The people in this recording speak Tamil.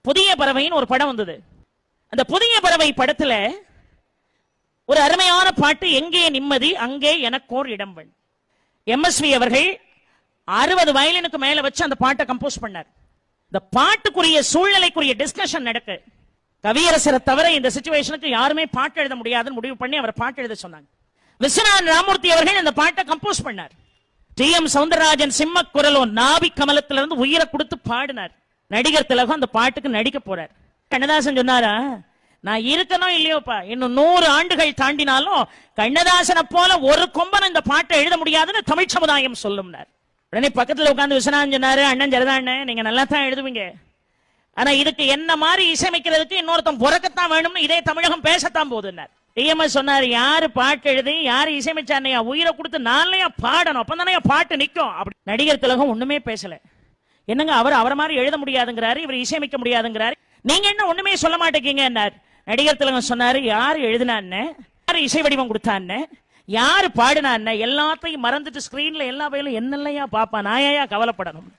புதிய பறவைன்னு ஒரு படம் வந்தது. அந்த புதிய பறவை படத்துல ஒரு அருமையான பாட்டு, எங்கே நிம்மதி அங்கே எனக்கோர் இடம்பெண். எம்எஸ்வி அவர்கள் 60 வயலினுக்கு மேல வச்சு அந்த பாட்டை கம்போஸ் பண்ணார். இந்த பாட்டுக்குரிய சூழ்நிலைக்குரிய டிஸ்கஷன் நடக்கு. கவியரசரை தவிர இந்த சிச்சுவேஷனுக்கு யாருமே பாட்டு எழுத முடியாதுன்னு முடிவு பண்ணி அவர் பாட்டு எழுத சொன்னாங்க. விஸ்வநாதன் ராமூர்த்தி அவர்கள் அந்த பாட்டை கம்போஸ் பண்ணார். டி.எம். சௌந்தரராஜன் சிம்ம குரலோ நாபி கமலத்திலிருந்து உயிரை கொடுத்து பாடினார். நடிகர் திலகம் அந்த பாட்டுக்கு நடிக்க போறார். கண்ணதாசன் சொன்னாரா, நான் இருக்கணும் இல்லையோப்பா, இன்னும் 100 ஆண்டுகள் தாண்டினாலும் கண்ணதாசனை போல ஒரு கொம்பன் இந்த பாட்டை எழுத முடியாதுன்னு தமிழ் சமுதாயம் சொல்லும்னார். உடனே பக்கத்துல உட்கார்ந்து விஸ்வநாதன் சொன்னாரு, அண்ணன் ஜெரதாண்ணே, நீங்க நல்லா தான் எழுதுவீங்க, ஆனா இதுக்கு என்ன மாதிரி இசையமைக்கிறதுக்கு இன்னொருத்தன் புறக்கத்தான் வேணும்னு இதே தமிழகம் பேசத்தான் போகுதுன்னார். டிஎம்எஸ் சொன்னாரு, யாரு பாட்டு எழுதி யாரு இசையமைச்சானையா, உயிரை கொடுத்து நாளையா பாடணும், அப்பதானே பாட்டு நிக்கும். அப்படி நடிகர் திலகம் ஒண்ணுமே பேசல. என்னங்க அவர் மாதிரி எழுத முடியாதுங்கிறாரு, இவர் இசையமைக்க முடியாதுங்கிறாரு, நீங்க என்ன ஒண்ணுமே சொல்ல மாட்டேங்க. நடிகர் திலகம் சொன்னாரு, யாரு எழுதினான்னு, யாரு இசை வடிவம் கொடுத்தான்னு, யாரு பாடினான்னு எல்லாத்தையும் மறந்துட்டு ஸ்கிரீன்ல எல்லா வயலும் என்னெல்லையா பாப்பா, நான் ஏயா கவலைப்படணும்.